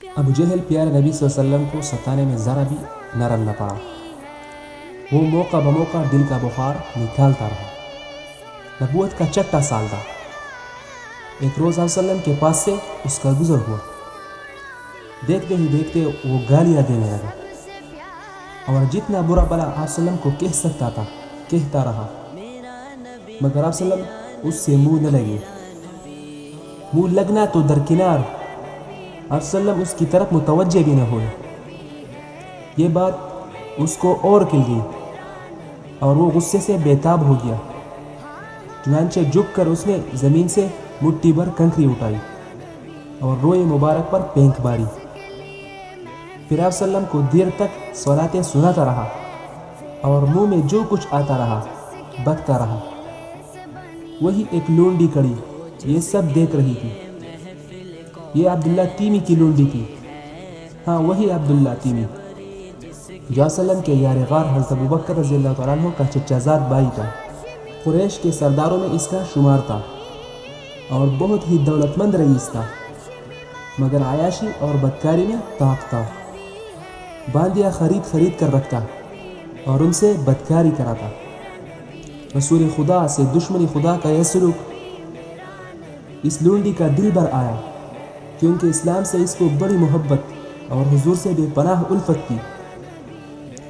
ابو جہل پیارے نبی صلی اللہ علیہ وسلم کو ستانے میں ذرا بھی نرم نہ پڑا۔ وہ موقع بموقع دل کا بخار نکالتا رہا۔ نبوت کا چھٹا سال تھا۔ ایک روز آپ صلی اللہ علیہ وسلم کے پاس سے اس کا گزر ہوا۔ دیکھتے ہی دیکھتے وہ گالیاں دینے لگا اور جتنا برا بلا آپ صلی اللہ علیہ وسلم کو کہہ سکتا تھا کہتا رہا، مگر آپ صلی اللہ علیہ وسلم اس سے منہ نہ لگے۔ منہ لگنا تو درکنار، آپ صلی اللہ علیہ وسلم اس کی طرف متوجہ بھی نہ ہوئے۔ یہ بات اس کو اور کھل گئی اور وہ غصے سے بےتاب ہو گیا۔ چنانچہ جھک کر اس نے زمین سے مٹھی بھر کنکری اٹھائی اور روئے مبارک پر پھینک ماری۔ پھر آپ صلی اللہ علیہ وسلم کو دیر تک صلاتیں سناتا رہا اور منہ میں جو کچھ آتا رہا بکتا رہا۔ وہی ایک لونڈی کڑی یہ سب دیکھ رہی تھی۔ یہ عبداللہ تیمی کی لونڈی تھی۔ ہاں، وہی عبداللہ تیمی جو صلی اللہ علیہ وسلم کے یار غار حضرت ابوبکر رضی اللہ تعالیٰ عنہ کا چچا زاد بھائی تھا۔ قریش کے سرداروں میں اس کا شمار تھا اور بہت ہی دولت مند رئیس تھا، مگر عیاشی اور بدکاری میں طاق تھا۔ باندیاں خرید کر رکھتا اور ان سے بدکاری کراتا۔ رسول خدا سے دشمنی خدا کا یہ سلوک اس لونڈی کا دل بھر آیا، کیونکہ اسلام سے اس کو بڑی محبت اور حضور سے بے پناہ الفت تھی۔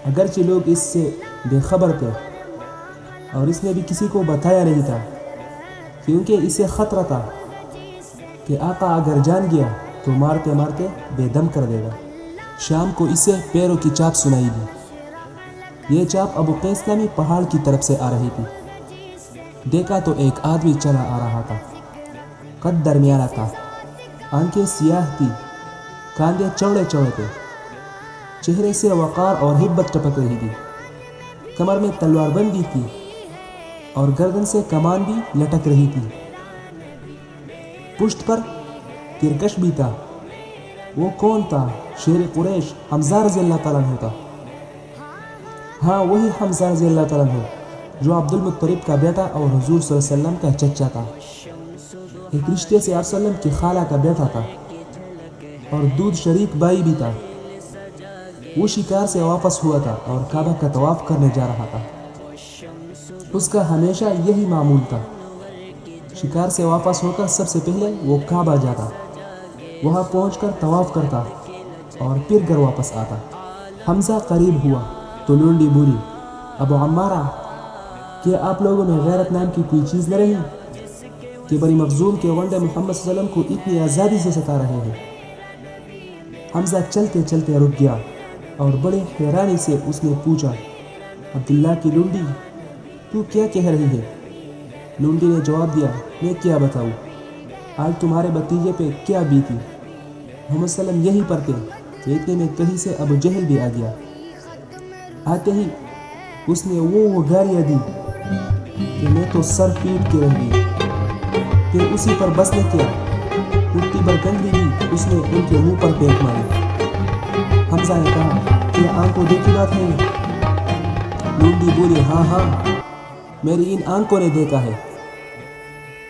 اگرچہ لوگ اس سے بے خبر تھے اور اس نے بھی کسی کو بتایا نہیں تھا، کیونکہ اسے خطرہ تھا کہ آقا اگر جان گیا تو مارتے مارتے بے دم کر دے گا۔ شام کو اسے پیروں کی چاپ سنائی دی۔ یہ چاپ ابو قیس نامی پہاڑ کی طرف سے آ رہی تھی۔ دیکھا تو ایک آدمی چلا آ رہا تھا۔ قد درمیانہ تھا، آنکھیں سیاہ تھی، کاندھے چوڑے چوڑے تھے، چہرے سے وقار اور ہبت ٹپک رہی تھی۔ کمر میں تلوار بندی تھی اور گردن سے کمان بھی لٹک رہی تھی۔ پشت پر ترکش بھی تھا۔ وہ کون تھا؟ شیر قریش حمزہ رضی اللہ تعالیٰ عنہ تھا۔ ہاں، وہی حمزہ رضی اللہ تعالیٰ عنہ جو عبد المطلب کا بیٹا اور حضور صلی اللہ علیہ وسلم کا چچا تھا۔ ایک رشتے سے آپ صلی اللہ علیہ وسلم کی خالہ کا بیٹا تھا اور دودھ شریک بھائی بھی تھا۔ وہ شکار سے واپس ہوا تھا اور کعبہ کا طواف کرنے جا رہا تھا۔ اس کا ہمیشہ یہی معمول تھا۔ شکار سے واپس ہو کر سب سے پہلے وہ کعبہ جاتا، وہاں پہنچ کر طواف کرتا اور پھر گھر واپس آتا۔ حمزہ قریب ہوا تو لونڈی بولی، ابو عمارہ، کیا آپ لوگوں میں غیرت نام کی کوئی چیز نہ رہی کہ بنی مخزوم کے ونڈے محمد صلی اللہ علیہ وسلم کو اتنی آزادی سے ستا رہے ہیں؟ حمزہ چلتے چلتے رک گیا اور بڑے حیرانی سے اس نے پوچھا، عبداللہ کی لونڈی، تو کیا کہہ رہی ہے؟ لونڈی نے جواب دیا، میں کیا بتاؤں، آج تمہارے بھتیجے پہ کیا بیتی۔ محمد صلی اللہ علیہ وسلم یہی پر تھے کہ اتنے میں کہیں سے ابو جہل بھی آ گیا۔ آتے ہی اس نے وہ گالیاں دی کہ میں تو سر پیٹ کے رہ گئی۔ پھر اسی پر بس نے کیا، مٹھی بھر کنکری بھی اس نے ان کے منہ پر پھینک ماری۔ حمزہ نے کہا، کیا آنکھوں دیکھی بات ہے؟ لونڈی بولی، ہاں ہاں، میری ان آنکھوں نے دیکھا ہے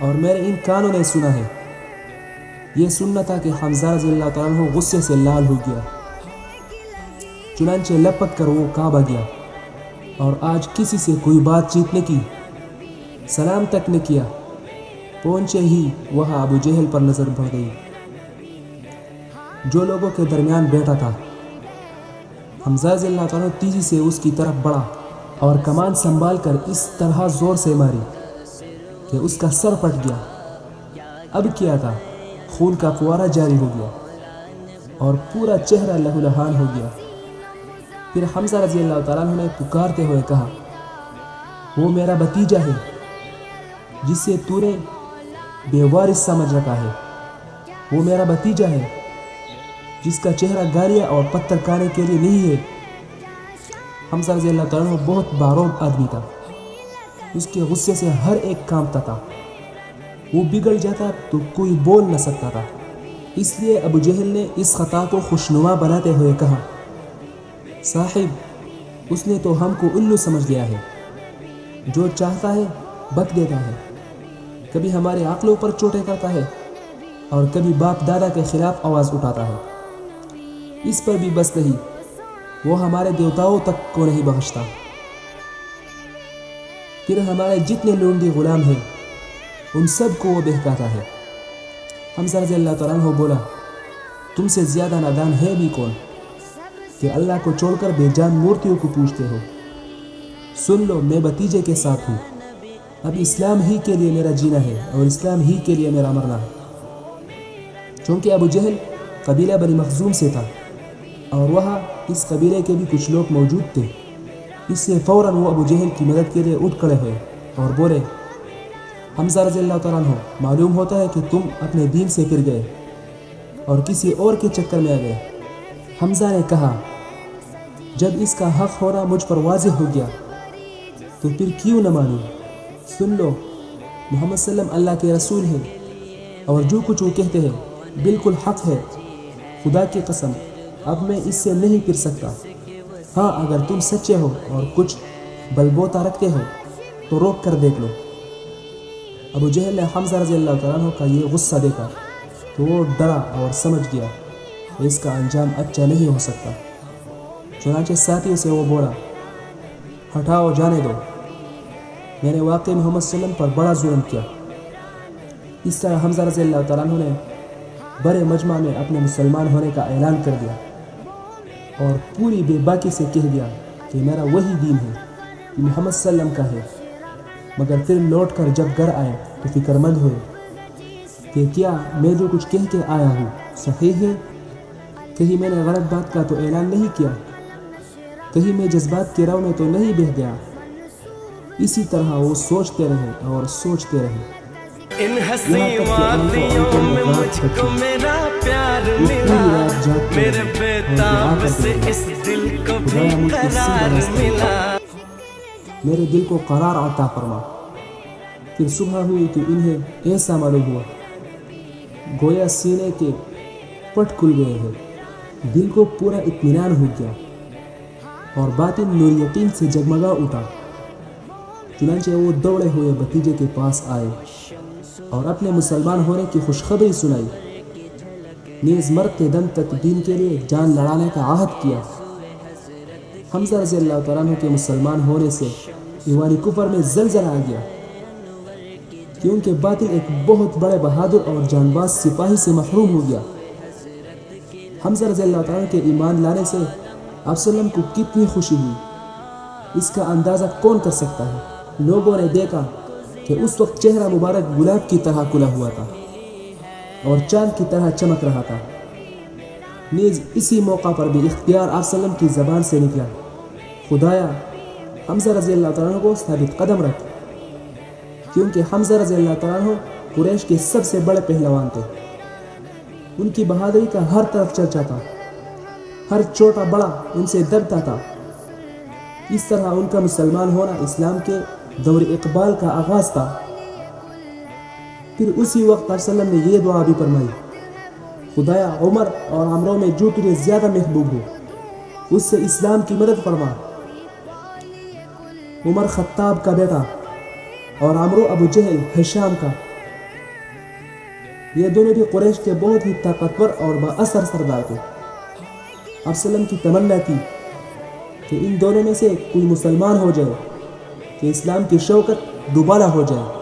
اور میرے ان کانوں نے سنا ہے۔ یہ سننا تھا کہ حمزہ رضی اللہ تعالیٰ عنہ غصے سے لال ہو گیا۔ چنانچہ لپک کر وہ کعبہ گیا اور آج کسی سے کوئی بات چیت نہ کی، سلام تک نہ کیا۔ پہنچے ہی وہاں ابو جہل پر نظر پڑ گئی جو لوگوں کے درمیان بیٹھا تھا۔ حمزہ رضی اللہ تعالیٰ عنہ تیزی سے اس کی طرف بڑھا اور کمان سنبھال کر اس طرح زور سے ماری کہ اس کا سر پھٹ گیا۔ اب کیا تھا، خون کا فوارہ جاری ہو گیا اور پورا چہرہ لہو لہان ہو گیا۔ پھر حمزہ رضی اللہ تعالیٰ عنہ نے پکارتے ہوئے کہا، وہ میرا بھتیجا ہے جسے تو نے بے وارث سمجھ رکھا ہے، وہ میرا بھتیجا ہے جس کا چہرہ گالیاں اور پتھر کھانے کے لیے نہیں ہے۔ حمزہ رضی اللہ تعالیٰ عنہ بہت باروب آدمی تھا۔ اس کے غصے سے ہر ایک کانپتا تھا۔ وہ بگڑ جاتا تو کوئی بول نہ سکتا تھا۔ اس لیے ابو جہل نے اس خطا کو خوشنما بناتے ہوئے کہا، صاحب، اس نے تو ہم کو الو سمجھ لیا ہے، جو چاہتا ہے بک دیتا ہے، کبھی ہمارے عقلوں پر چوٹیں کرتا ہے اور کبھی باپ دادا کے خلاف آواز اٹھاتا ہے۔ اس پر بھی بس نہیں، وہ ہمارے دیوتاؤں تک کو نہیں بخشتا۔ پھر ہمارے جتنے لونڈی غلام ہیں ان سب کو وہ بہکاتا ہے۔ حمزہ رضی اللہ تعالیٰ عنہ بولا، تم سے زیادہ نادان ہے بھی کون کہ اللہ کو چھوڑ کر بے جان مورتیوں کو پوجتے ہو؟ سن لو، میں بھتیجے کے ساتھ ہوں، اب اسلام ہی کے لیے میرا جینا ہے اور اسلام ہی کے لیے میرا مرنا ہے۔ چونکہ ابو جہل قبیلہ بنی مخزوم سے تھا اور وہاں اس قبیلے کے بھی کچھ لوگ موجود تھے، اس سے فوراً وہ ابو جہل کی مدد کے لیے اٹھ کھڑے ہوئے اور بولے، حمزہ رضی اللہ تعالیٰ عنہ، معلوم ہوتا ہے کہ تم اپنے دین سے پھر گئے اور کسی اور کے چکر میں آ گئے۔ حمزہ نے کہا، جب اس کا حق ہونا مجھ پر واضح ہو گیا تو پھر کیوں نہ مانوں؟ سن لو، محمد صلی اللہ علیہ وسلم اللہ کے رسول ہیں اور جو کچھ وہ کہتے ہیں بالکل حق ہے۔ خدا کی قسم، اب میں اس سے نہیں پھر سکتا۔ ہاں، اگر تم سچے ہو اور کچھ بلبوتا رکھتے ہو تو روک کر دیکھ لو۔ ابو جہل نے حمزہ رضی اللہ تعالیٰ عنہ کا یہ غصہ دیکھا تو وہ ڈرا اور سمجھ گیا کہ اس کا انجام اچھا نہیں ہو سکتا۔ چنانچہ ساتھیوں سے وہ بولا، ہٹاؤ، جانے دو، میں نے واقعی محمد صلی اللہ علیہ وسلم پر بڑا ظلم کیا۔ اس طرح حمزہ رضی اللہ تعالیٰ عنہ نے بڑے مجمع میں اپنے مسلمان ہونے کا اعلان کر دیا اور پوری بے باکی سے کہہ دیا کہ میرا وہی دین ہے کہ محمد صلی اللہ علیہ وسلم کا ہے۔ مگر پھر لوٹ کر جب گھر آئے تو فکر مند ہوئے کہ کیا میں جو کچھ کہہ کے آیا ہوں صحیح ہے؟ کہیں میں نے غلط بات کا تو اعلان نہیں کیا؟ کہیں میں جذبات کے رو میں تو نہیں بہہ گیا؟ اسی طرح وہ سوچتے رہے اور سوچتے رہے۔ ان حسین وادیوں میں مجھ کو میرا پیار ملا، میرے بیتاب سے اس دل کو بھی قرار ملا۔ میرے دل کو قرار عطا فرما۔ پھر صبح ہوئی تو انہیں ایسا معلوم ہوا گویا سینے کے پٹ کھل گئے ہیں، دل کو پورا اطمینان ہو گیا اور باطن نور یقین سے جگمگا اٹھا۔ چنانچہ وہ دوڑے ہوئے بھتیجے کے پاس آئے اور اپنے مسلمان ہونے کی خوشخبری سنائی، نیز مرتے دم تک دین کے لیے جان لڑانے کا عہد کیا۔ حمزہ رضی اللہ تعالیٰ عنہ کے مسلمان ہونے سے ایوان کفر میں زلزلہ آ گیا، کیونکہ باطل ایک بہت بڑے بہادر اور جانباز سپاہی سے محروم ہو گیا۔ حمزہ رضی اللہ تعالیٰ عنہ کے ایمان لانے سے آپ صلی اللہ علیہ وسلم کو کتنی خوشی ہوئی، اس کا اندازہ کون کر سکتا ہے۔ لوگوں نے دیکھا کہ اس وقت چہرہ مبارک گلاب کی طرح کھلا ہوا تھا اور چاند کی طرح چمک رہا تھا۔ نیز اسی موقع پر بھی اختیار آپ صلی اللہ علیہ وسلم کی زبان سے نکلا، خدایا حمزہ رضی اللہ تعالیٰ عنہ کو ثابت قدم رکھ، کیونکہ حمزہ رضی اللہ تعالیٰ عنہ قریش کے سب سے بڑے پہلوان تھے۔ ان کی بہادری کا ہر طرف چرچا تھا، ہر چھوٹا بڑا ان سے دبتا تھا۔ اس طرح ان کا مسلمان ہونا اسلام کے دور اقبال کا آغاز تھا۔ پھر اسی وقت آپ صلی اللہ علیہ وسلم نے یہ دعا بھی فرمائی، خدایا عمر اور عمرو میں جو تجھے زیادہ محبوب ہو اس سے اسلام کی مدد فرما۔ عمر خطاب کا بیٹا اور عمرو ابو جہل ہشام کا، یہ دونوں بھی قریش کے بہت ہی طاقتور اور با اثر سردار تھے۔ آپ صلی اللہ علیہ وسلم کی تمنا تھی کہ ان دونوں میں سے کوئی مسلمان ہو جائے کہ اسلام کی شوکت دوبارہ ہو جائے۔